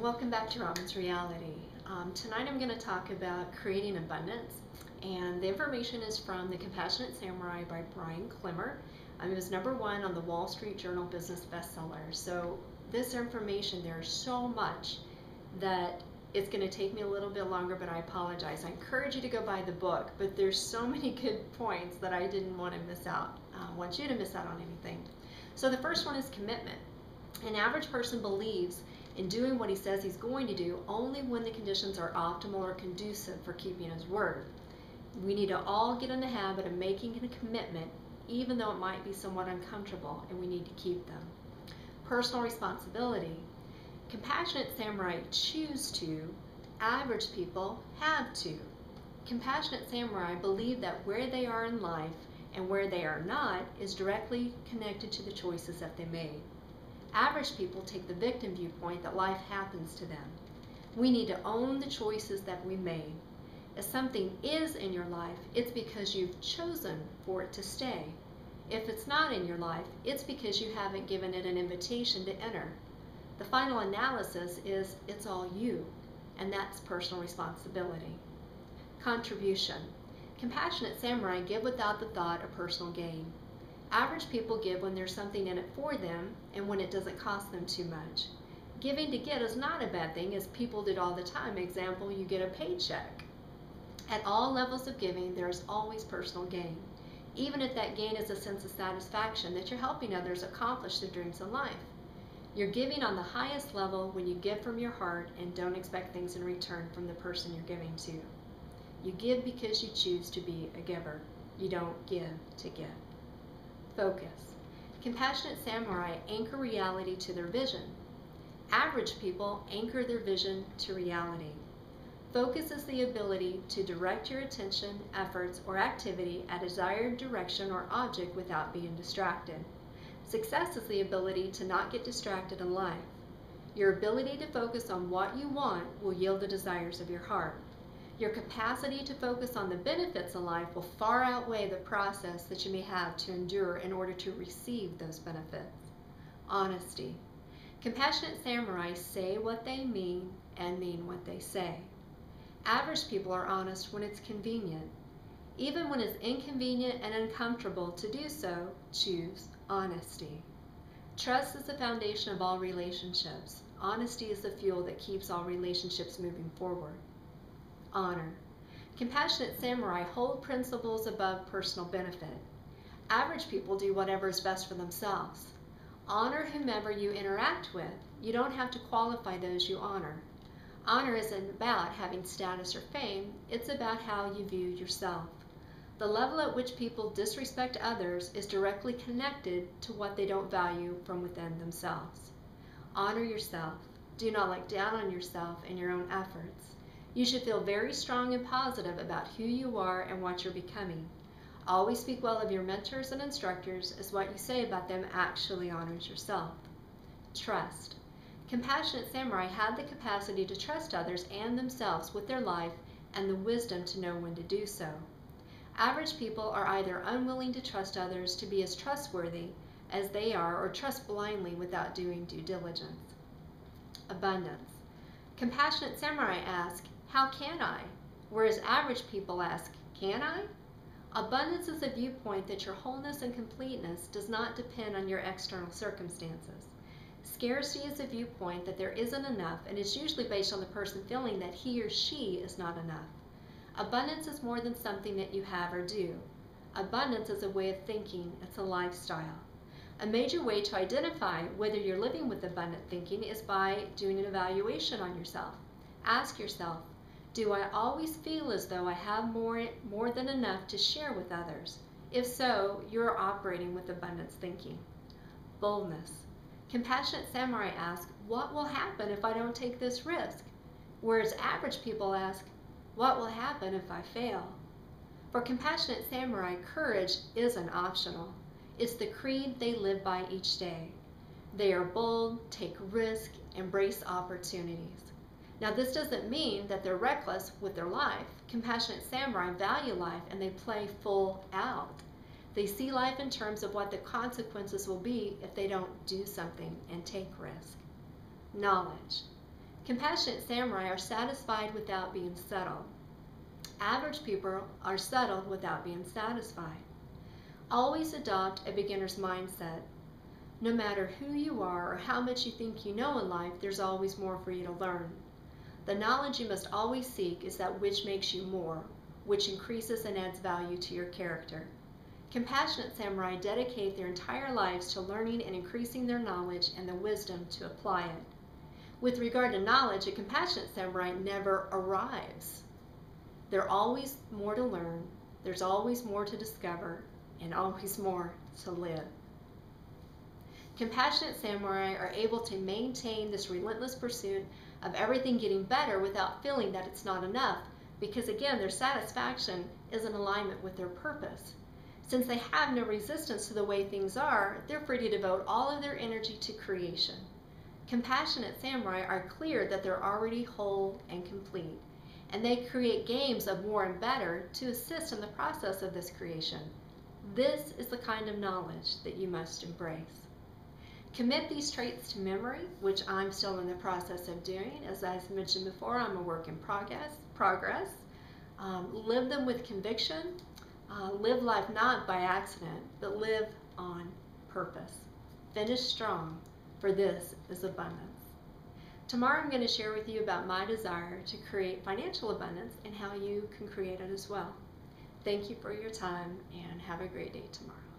Welcome back to Robin's Reality. Tonight I'm going to talk about creating abundance, and the information is from The Compassionate Samurai by Brian Klimmer. It was #1 on the Wall Street Journal business bestseller. So this information, there's so much that it's going to take me a little bit longer, but I apologize. I encourage you to go buy the book, but there's so many good points that I didn't want to miss out. I want you to miss out on anything. So the first one is commitment. An average person believes in doing what he says he's going to do only when the conditions are optimal or conducive for keeping his word. We need to all get in the habit of making a commitment, even though it might be somewhat uncomfortable, and we need to keep them. Personal responsibility. Compassionate samurai choose to, average people have to. Compassionate samurai believe that where they are in life and where they are not is directly connected to the choices that they made. Average people take the victim viewpoint that life happens to them. We need to own the choices that we made. If something is in your life, it's because you've chosen for it to stay. If it's not in your life, it's because you haven't given it an invitation to enter. The final analysis is it's all you, and that's personal responsibility. Contribution. Compassionate samurai give without the thought of personal gain. Average people give when there's something in it for them and when it doesn't cost them too much. Giving to get is not a bad thing, as people do it all the time. Example, you get a paycheck. At all levels of giving, there is always personal gain, even if that gain is a sense of satisfaction that you're helping others accomplish their dreams in life. You're giving on the highest level when you give from your heart and don't expect things in return from the person you're giving to. You give because you choose to be a giver. You don't give to give. Focus. Compassionate samurai anchor reality to their vision. Average people anchor their vision to reality. Focus is the ability to direct your attention, efforts, or activity at a desired direction or object without being distracted. Success is the ability to not get distracted in life. Your ability to focus on what you want will yield the desires of your heart. Your capacity to focus on the benefits of life will far outweigh the process that you may have to endure in order to receive those benefits. Honesty. Compassionate samurai say what they mean and mean what they say. Average people are honest when it's convenient. Even when it's inconvenient and uncomfortable to do so, choose honesty. Trust is the foundation of all relationships. Honesty is the fuel that keeps all relationships moving forward. Honor. Compassionate samurai hold principles above personal benefit. Average people do whatever is best for themselves. Honor whomever you interact with. You don't have to qualify those you honor. Honor isn't about having status or fame, it's about how you view yourself. The level at which people disrespect others is directly connected to what they don't value from within themselves. Honor yourself. Do not look down on yourself and your own efforts. You should feel very strong and positive about who you are and what you're becoming. Always speak well of your mentors and instructors, as what you say about them actually honors yourself. Trust. Compassionate samurai have the capacity to trust others and themselves with their life and the wisdom to know when to do so. Average people are either unwilling to trust others to be as trustworthy as they are, or trust blindly without doing due diligence. Abundance. Compassionate samurai ask, how can I? Whereas average people ask, can I? Abundance is a viewpoint that your wholeness and completeness does not depend on your external circumstances. Scarcity is a viewpoint that there isn't enough, and it's usually based on the person feeling that he or she is not enough. Abundance is more than something that you have or do. Abundance is a way of thinking, it's a lifestyle. A major way to identify whether you're living with abundant thinking is by doing an evaluation on yourself. Ask yourself, do I always feel as though I have more than enough to share with others? If so, you're operating with abundance thinking. Boldness. Compassionate samurai ask, what will happen if I don't take this risk? Whereas average people ask, what will happen if I fail? For compassionate samurai, courage isn't optional. It's the creed they live by each day. They are bold, take risks, embrace opportunities. Now, this doesn't mean that they're reckless with their life. Compassionate samurai value life and they play full out. They see life in terms of what the consequences will be if they don't do something and take risk. Knowledge. Compassionate samurai are satisfied without being settled. Average people are settled without being satisfied. Always adopt a beginner's mindset. No matter who you are or how much you think you know in life, there's always more for you to learn. The knowledge you must always seek is that which makes you more, which increases and adds value to your character. Compassionate samurai dedicate their entire lives to learning and increasing their knowledge and the wisdom to apply it. With regard to knowledge, a compassionate samurai never arrives. There's always more to learn, there's always more to discover, and always more to live. Compassionate samurai are able to maintain this relentless pursuit of everything getting better without feeling that it's not enough, because again, their satisfaction is in alignment with their purpose. Since they have no resistance to the way things are, they're free to devote all of their energy to creation. Compassionate samurai are clear that they're already whole and complete, and they create games of more and better to assist in the process of this creation. This is the kind of knowledge that you must embrace. Commit these traits to memory, which I'm still in the process of doing. As I mentioned before, I'm a work in progress. Live them with conviction. Live life not by accident, but live on purpose. Finish strong, for this is abundance. Tomorrow I'm going to share with you about my desire to create financial abundance and how you can create it as well. Thank you for your time and have a great day tomorrow.